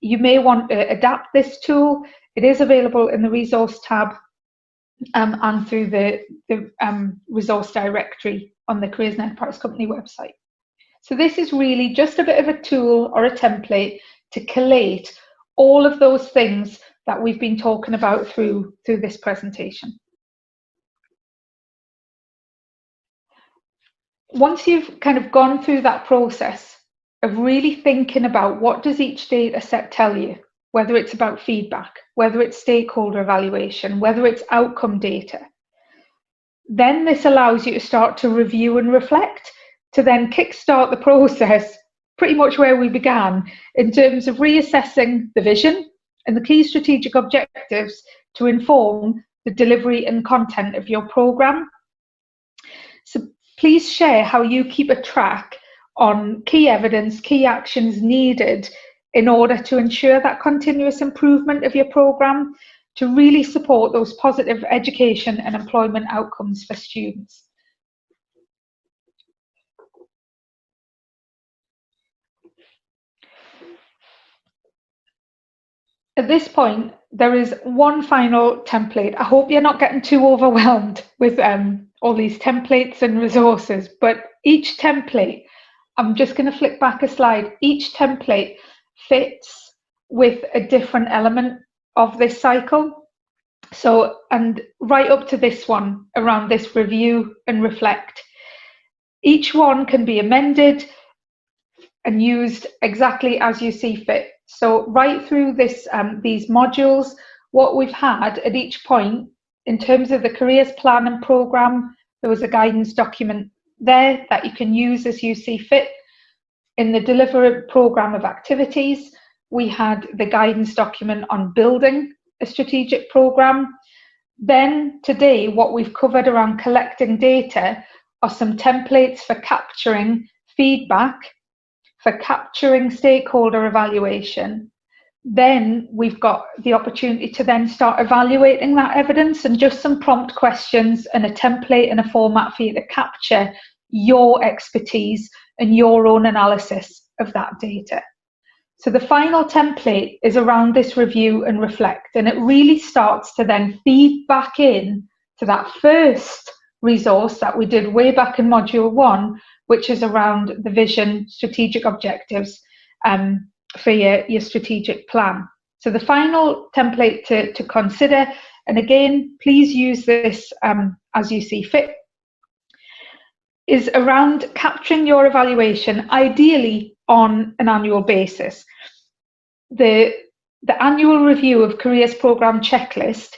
You may want to adapt this tool. It is available in the resource tab and through the resource directory on the Careers and Enterprise Company website. So this is really just a bit of a tool or a template to collate all of those things that we've been talking about through this presentation. Once you've kind of gone through that process of really thinking about what does each data set tell you, whether it's about feedback, whether it's stakeholder evaluation, whether it's outcome data, then this allows you to start to review and reflect, to then kickstart the process pretty much where we began in terms of reassessing the vision and the key strategic objectives to inform the delivery and content of your programme. So please share how you keep a track on key evidence, key actions needed in order to ensure that continuous improvement of your programme to really support those positive education and employment outcomes for students. At this point, there is one final template. I hope you're not getting too overwhelmed with all these templates and resources, but each template, I'm just going to flick back a slide, each template fits with a different element of this cycle. So, and right up to this one, around this review and reflect, each one can be amended and used exactly as you see fit. So right through this, these modules, what we've had at each point in terms of the careers plan and programme, there was a guidance document there that you can use as you see fit. In the delivery programme of activities, we had the guidance document on building a strategic programme. Then today, what we've covered around collecting data are some templates for capturing feedback, for capturing stakeholder evaluation. Then we've got the opportunity to then start evaluating that evidence and just some prompt questions and a template and a format for you to capture your expertise and your own analysis of that data. So the final template is around this review and reflect, and it really starts to then feed back in to that first resource that we did way back in module 1, which is around the vision, strategic objectives for your strategic plan. So the final template to consider, and again, please use this as you see fit, is around capturing your evaluation, ideally on an annual basis. The annual review of careers programme checklist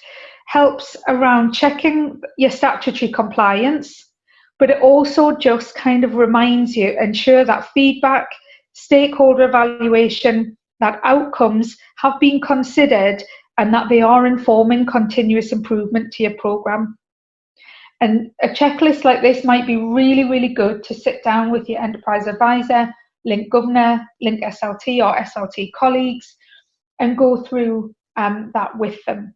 helps around checking your statutory compliance, but it also just kind of reminds you, ensure that feedback, stakeholder evaluation, that outcomes have been considered and that they are informing continuous improvement to your programme. And a checklist like this might be really, really good to sit down with your enterprise advisor, Link Governor, Link SLT or SLT colleagues and go through that with them.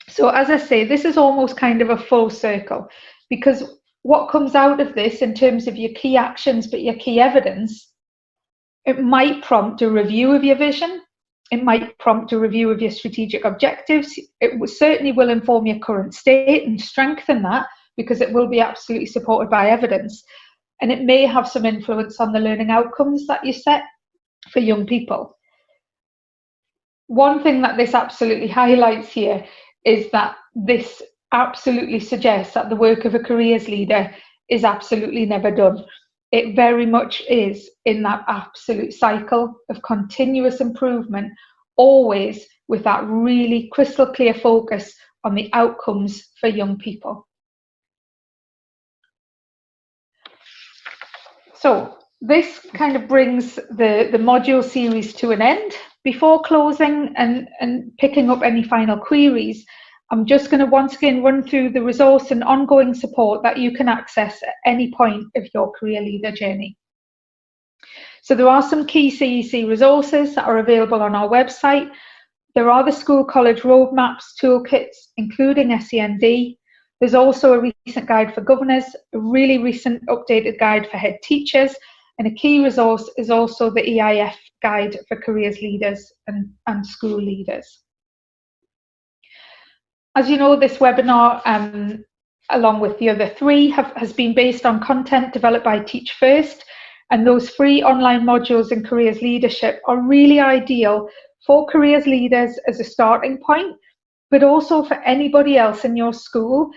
So as I say, this is almost kind of a full circle, because what comes out of this in terms of your key actions, but your key evidence, it might prompt a review of your vision. It might prompt a review of your strategic objectives. It certainly will inform your current state and strengthen that, because it will be absolutely supported by evidence. And it may have some influence on the learning outcomes that you set for young people. One thing that this absolutely highlights here is that this absolutely suggests that the work of a careers leader is absolutely never done. It very much is in that absolute cycle of continuous improvement, always with that really crystal clear focus on the outcomes for young people. So this kind of brings the module series to an end. Before closing and picking up any final queries, I'm just going to once again run through the resource and ongoing support that you can access at any point of your career leader journey. So there are some key CEC resources that are available on our website. There are the school college roadmaps, toolkits, including SEND. There's also a recent guide for governors, a really recent updated guide for head teachers, and a key resource is also the EIF guide for careers leaders and school leaders. As you know, this webinar, along with the other three, has been based on content developed by Teach First, and those free online modules in careers leadership are really ideal for careers leaders as a starting point, but also for anybody else in your school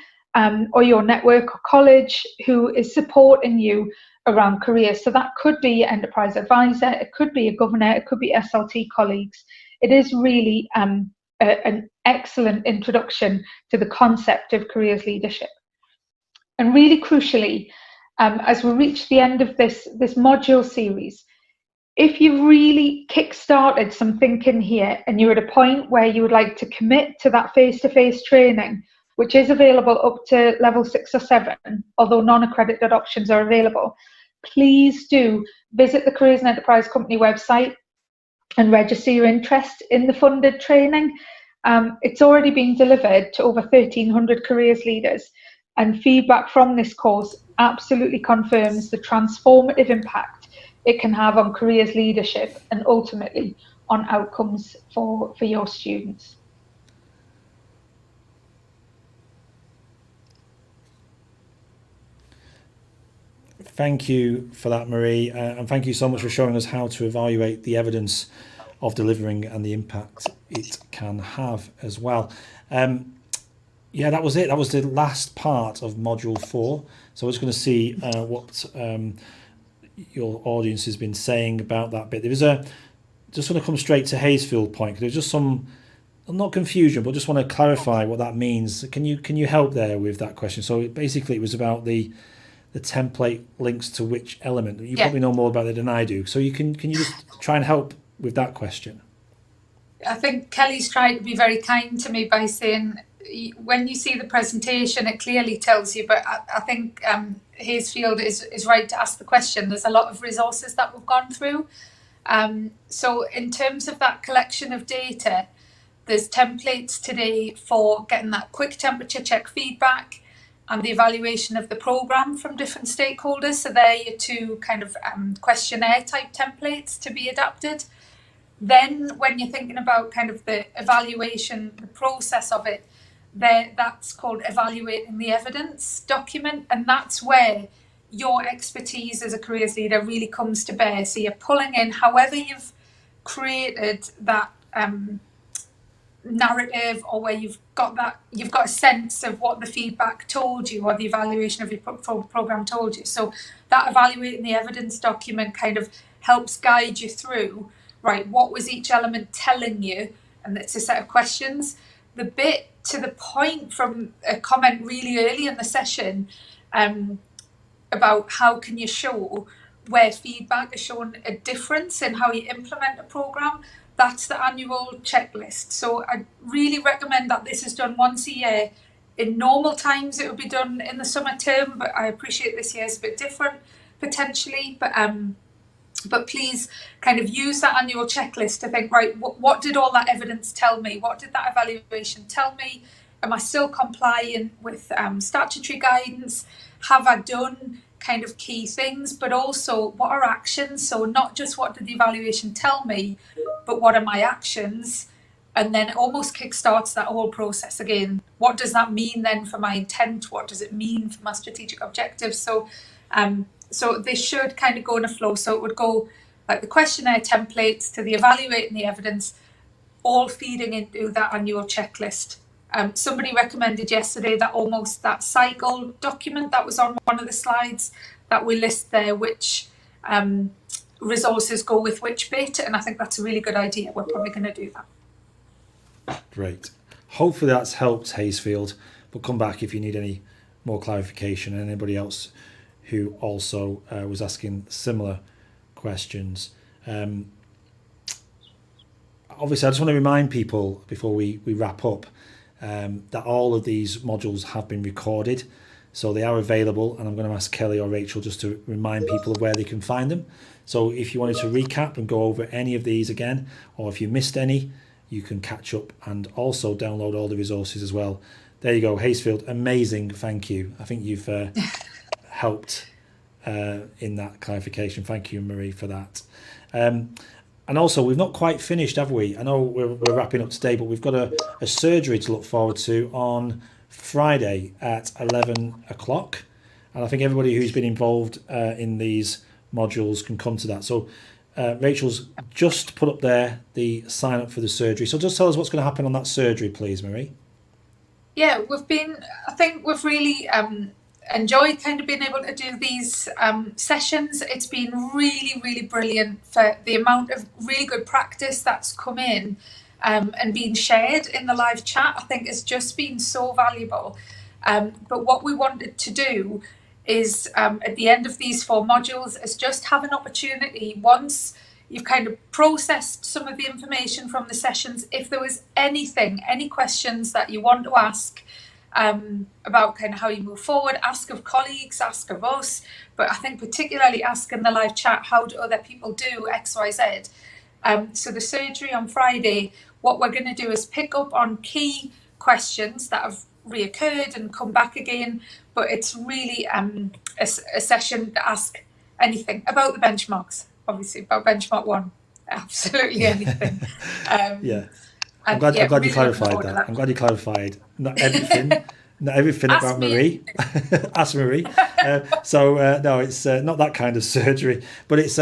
or your network or college who is supporting you around careers. So that could be your enterprise advisor, it could be a governor, it could be SLT colleagues. It is really an excellent introduction to the concept of careers leadership. And really crucially, as we reach the end of this module series, if you've really kick-started some thinking here and you're at a point where you would like to commit to that face-to-face training, which is available up to level 6 or 7, although non-accredited options are available, please do visit the Careers and Enterprise Company website and register your interest in the funded training. It's already been delivered to over 1,300 careers leaders, and feedback from this course absolutely confirms the transformative impact it can have on careers leadership and ultimately on outcomes for your students. Thank you for that, Marie, and thank you so much for showing us how to evaluate the evidence of delivering and the impact it can have as well. Yeah, that was it. That was the last part of Module 4. So I was going to see what your audience has been saying about that bit. There is just want to come straight to Hazefield point, because there's just some, not confusion, but just want to clarify what that means. Can you help there with that question? So basically it was about the template links to which element. You probably know more about it than I do. So can you just try and help with that question? I think Kelly's trying to be very kind to me by saying, when you see the presentation, it clearly tells you, but I think Hazefield is right to ask the question. There's a lot of resources that we've gone through. So in terms of that collection of data, there's templates today for getting that quick temperature check feedback and the evaluation of the programme from different stakeholders. So they're your two kind of questionnaire type templates to be adapted. Then when you're thinking about kind of the evaluation, the process of it, that's called evaluating the evidence document, and that's where your expertise as a careers leader really comes to bear. So you're pulling in, however you've created that narrative, or where you've got a sense of what the feedback told you or the evaluation of your programme told you. So that evaluating the evidence document kind of helps guide you through, right, what was each element telling you, and it's a set of questions. The bit to the point from a comment really early in the session about how can you show where feedback has shown a difference in how you implement a programme, that's the annual checklist. So I really recommend that this is done once a year. In normal times it would be done in the summer term, but I appreciate this year is a bit different potentially, but please kind of use that annual checklist to think, right, what did all that evidence tell me? What did that evaluation tell me? am I still compliant with statutory guidance? Have I done kind of key things, but also what are actions? So not just what did the evaluation tell me, but what are my actions? And then it almost kickstarts that whole process again. What does that mean then for my intent? What does it mean for my strategic objectives? So they should kind of go in a flow. So it would go like the questionnaire templates to the evaluating the evidence, all feeding into that annual checklist. Somebody recommended yesterday that cycle document that was on one of the slides, that we list there which resources go with which bit, and I think that's a really good idea. We're probably going to do that. Great. Hopefully that's helped, Hazefield, but come back if you need any more clarification, and anybody else who also was asking similar questions. Obviously, I just want to remind people before we wrap up that all of these modules have been recorded, so they are available, and I'm going to ask Kelly or Rachel just to remind people of where they can find them. So if you wanted to recap and go over any of these again, or if you missed any, you can catch up and also download all the resources as well. There you go, Hazefield, amazing, thank you. I think you've helped in that clarification. Thank you, Marie, for that. And also, we've not quite finished, have we? I know we're wrapping up today, but we've got a surgery to look forward to on Friday at 11 o'clock. And I think everybody who's been involved in these modules can come to that. So Rachel's just put up there the sign up for the surgery. So just tell us what's going to happen on that surgery, please, Marie. Yeah, I think we've really enjoyed kind of being able to do these sessions. It's been really, really brilliant for the amount of really good practice that's come in and being shared in the live chat. I think it's just been so valuable. But what we wanted to do is at the end of these 4 modules is just have an opportunity, once you've kind of processed some of the information from the sessions, if there was any questions that you want to ask about kind of how you move forward, ask of colleagues, ask of us, but I think particularly ask in the live chat, how do other people do X, Y, Z? So the surgery on Friday, what we're going to do is pick up on key questions that have reoccurred and come back again, but it's really a session to ask anything about the benchmarks, obviously about benchmark 1, absolutely anything. Yeah. I'm glad you clarified that. I'm glad you clarified not everything about Marie. Ask Marie. No, it's not that kind of surgery, but it's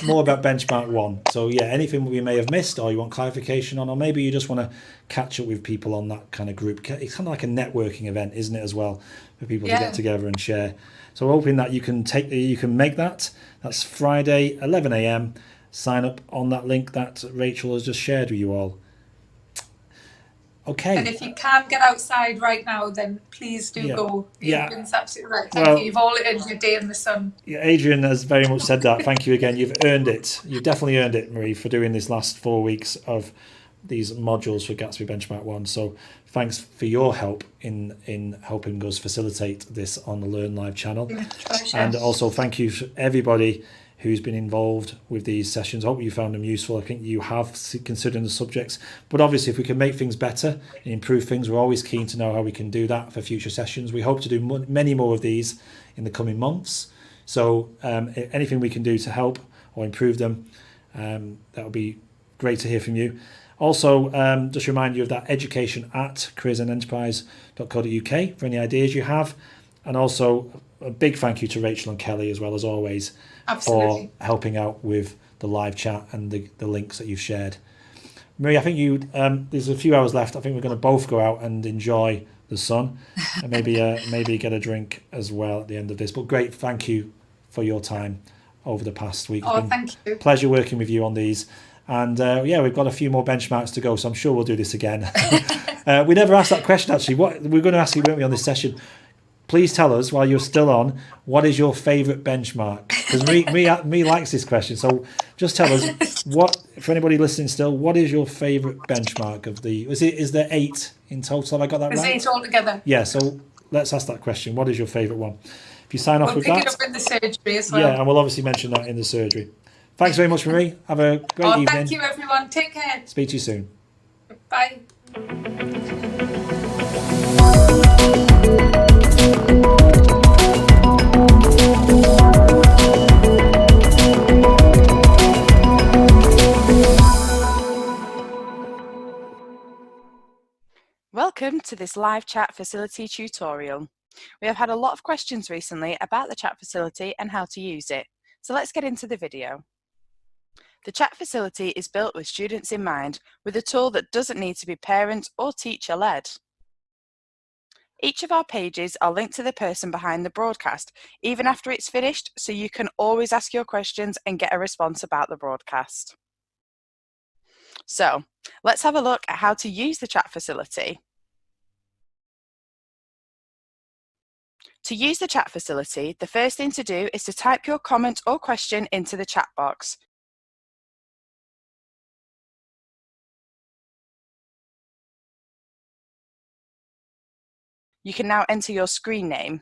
more about benchmark 1. So yeah, anything we may have missed or you want clarification on, or maybe you just want to catch up with people on that kind of group. It's kind of like a networking event, isn't it, as well, for people to get together and share. So we're hoping that you can make that. That's Friday, 11 a.m. Sign up on that link that Rachel has just shared with you all. Okay. And if you can't get outside right now, then please do go. Adrian's absolutely right. Thank you. You've all earned your day in the sun. Yeah, Adrian has very much said that. Thank you again. You've earned it. You've definitely earned it, Marie, for doing this last 4 weeks of these modules for Gatsby Benchmark 1. So thanks for your help in helping us facilitate this on the Learn Live channel. And also thank you to everybody who's been involved with these sessions. I hope you found them useful. I think you have, considering the subjects. But obviously, if we can make things better and improve things, we're always keen to know how we can do that for future sessions. We hope to do many more of these in the coming months. So anything we can do to help or improve them, that would be great to hear from you. Also, just remind you of that education@careersанdenterprise.co.uk for any ideas you have. And also a big thank you to Rachel and Kelly, as well as always, for helping out with the live chat and the links that you've shared. Marie, I think there's a few hours left. I think we're going to both go out and enjoy the sun and maybe get a drink as well at the end of this. But great, thank you for your time over the past week. Thank you. Pleasure working with you on these. And we've got a few more benchmarks to go, so I'm sure we'll do this again. We never asked that question, actually. What we're going to ask you, weren't we, on this session? Please tell us, while you're still on, what is your favourite benchmark? Because me likes this question. So just tell us, for anybody listening still, what is your favourite benchmark of the... Is there 8 in total? Have I got that right? There's 8 altogether. Yeah, so let's ask that question. What is your favourite one? If you sign off with that... We'll pick it up in the surgery as well. Yeah, and we'll obviously mention that in the surgery. Thanks very much, Marie. Have a great evening. Thank you, everyone. Take care. Speak to you soon. Bye. to this live chat facility tutorial. We have had a lot of questions recently about the chat facility and how to use it, so let's get into the video. The chat facility is built with students in mind, with a tool that doesn't need to be parent or teacher led. Each of our pages are linked to the person behind the broadcast, even after it's finished, so you can always ask your questions and get a response about the broadcast. So, let's have a look at how to use the chat facility. To use the chat facility, the first thing to do is to type your comment or question into the chat box. You can now enter your screen name.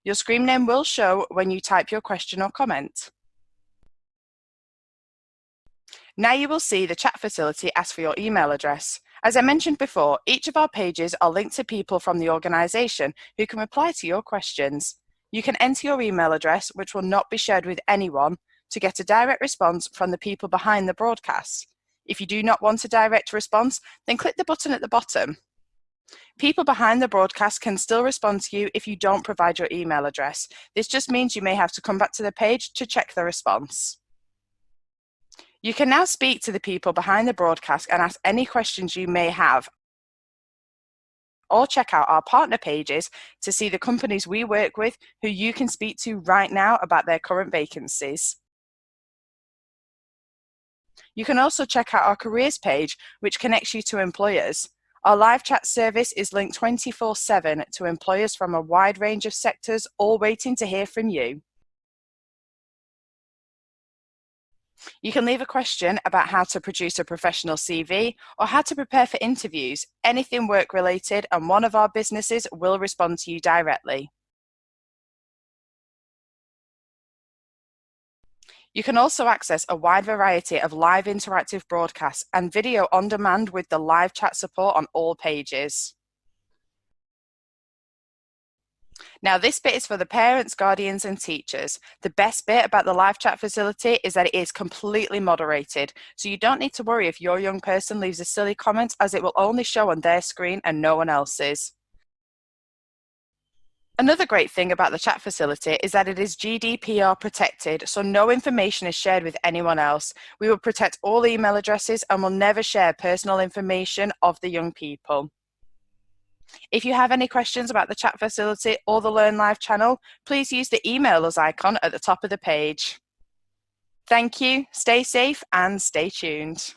Your screen name will show when you type your question or comment. Now you will see the chat facility ask for your email address. As I mentioned before, each of our pages are linked to people from the organisation who can reply to your questions. You can enter your email address, which will not be shared with anyone, to get a direct response from the people behind the broadcast. If you do not want a direct response, then click the button at the bottom. People behind the broadcast can still respond to you if you don't provide your email address. This just means you may have to come back to the page to check the response. You can now speak to the people behind the broadcast and ask any questions you may have, or check out our partner pages to see the companies we work with who you can speak to right now about their current vacancies. You can also check out our careers page, which connects you to employers. Our live chat service is linked 24/7 to employers from a wide range of sectors, all waiting to hear from you. You can leave a question about how to produce a professional CV or how to prepare for interviews, anything work related, and one of our businesses will respond to you directly. You can also access a wide variety of live interactive broadcasts and video on demand with the live chat support on all pages. Now this bit is for the parents, guardians and teachers. The best bit about the live chat facility is that it is completely moderated, so you don't need to worry if your young person leaves a silly comment, as it will only show on their screen and no one else's. Another great thing about the chat facility is that it is GDPR protected, so no information is shared with anyone else. We will protect all email addresses and will never share personal information of the young people. If you have any questions about the chat facility or the Learn Live channel, please use the email us icon at the top of the page. Thank you, stay safe and stay tuned.